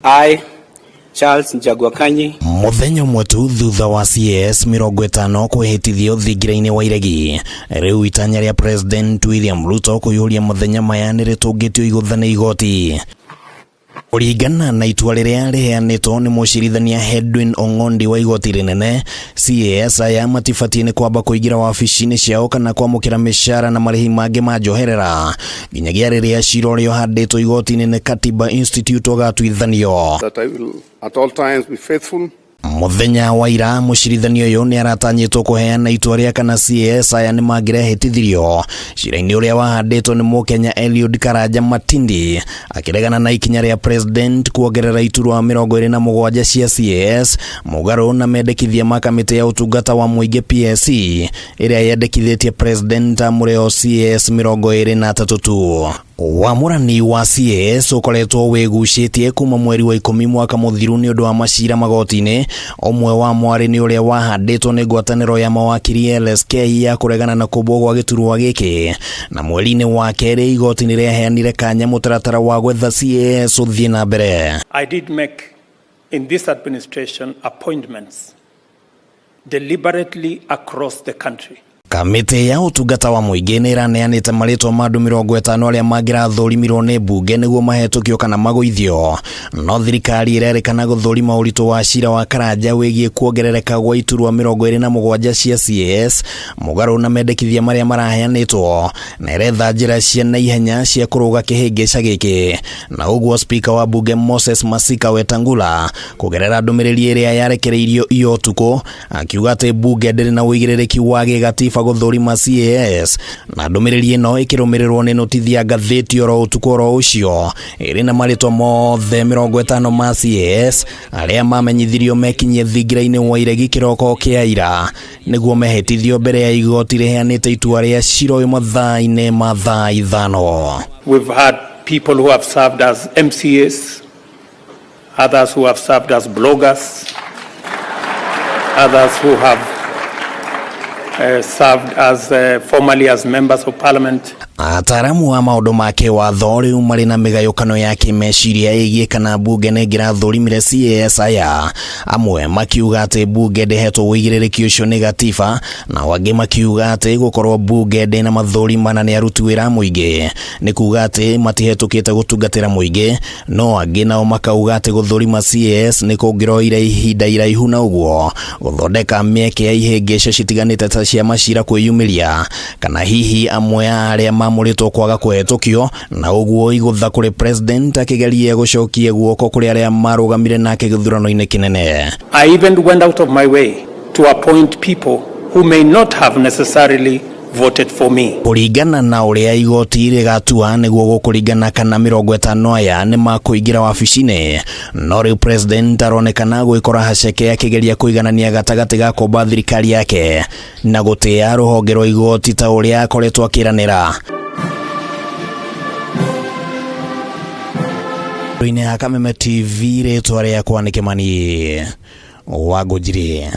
I, Charles Njagwakanyi. Muthenya mwetu thutha wa CAS 50 kwehitithio thingira-ini wa iregi. Riu itanya ria President William Ruto kuyuria muthenya maya niritungitio iguthana igoti. Kurigana na itua riria riheanitwo ni Mucirithania Edwin Ong'ondi wa igoti rinene, CAS aya matifatie kwamba kuingira wabici-ini ciao kana kwamũkĩra micara na marihi mangi ma njoherera nginyagia riria cira uria uhanditwo igotiini ni Katiba Institute wa utwithanio. That I will at all times be faithful. Muthenya wa ira Mucirithania uyu ni aratanyitwo kuheana itua ria kana CAS aya ni mangirehitithirio cira-ini uria wahanditwo ni Mukenya Eliud Karanja Matindi akiregana na ikinya ria President kuongerera iturwa 27 cia CAS mugaru na mendekithia ma kamiti ya utungata wa muingi PSC iria yendekithitie President amureo CAS 23 Wamurani wa CAS ukoretwo wigucitie kuma mweri wa 10 mwaka muthiru ni undu wa macira magoti-ini. Omwe wa mwari ni uria wahanditwo ni ngwataniro ya mawakiri LSK ya kuregana na kumbwo gwa giturwa giki, na mweri-ini wa keri igoti-ini riaheanire kanya mutaratara wa gwetha CAS uthie na mbere. I did make in this administration appointments deliberately across the country. Kamiti ya utungata wa muingi ni iraneanite maritwa ma andu 50 aria mangirathurimirwo ni mbunge niguo mahetũkio kana maguithio, no thirikari irerikana guthurima uritu wa cira wa Karanja wigie kuongerereka gwa iturwa 27 cia CAS mugaru na mendekithia maria maraheanitwo, na iretha njira cia naihenya cia kuruga kihingica giki. Na uguo speaker wa bunge Moses Masika Wetangula kugerera ndumiriri iria yarekereirio iyo tuko akiuga ati bunge ndiri na uigiririki wa gatiba guthurima CAS, na ndumiriri ino ikirumirirwo ni notithi ya ngathĩti oro utuko oro ucio iri na maritwa mothe 50 ma CAS aria mamenyithirio mekinyie thingira-ini wa iregi kiroko kia ira niguo mehitithio mbere ya igoti riheanite itua ria cira uyu mathaa-ini ma thaa 5. We've had people who have served as MCAs, others who have served as bloggers, others who have served as formerly as members of parliament. Ataramu wa maundu make watho riu mari na migayukano ya kimeciria igie kana bunge ni ngirathurimire CAS aya, amwe makiuga ati bunge ndihetwo uigiririki ucio ni gatiba, na wangi makiuga ati gukorwo bunge ndi na mathurima na ni aruti wira muingi ni kuga ati matihetukite gutungatira muingi, no angi nao makauga ati guthurima CAS ni kungiroire ihinda iraihu na uguo guthondeka mieke ya ihingica citiganite ta cia macira kwiyumiria, kana hihi amwe aria mamuritwo kwaga kuhetũkio na uguo igutha kuri President akigeria gucokia guoko kuri aria marugamire nake githurano-ini kinene. I even went out of my way to appoint people who may not have necessarily voted for me. Kurigana na uria igoti rigatua niguo gukuringana kana 50 aya ni makuingira wabici-ini, no riu President aronekana gwikora haceke akigeria kuiganania gatagati ga komba thirikari yake na gutia ruhonge rwa igoti ta uria akoretwo akiranira. Ine Kameme TV ritwa riakwa ni Kimani Wagũnjiri.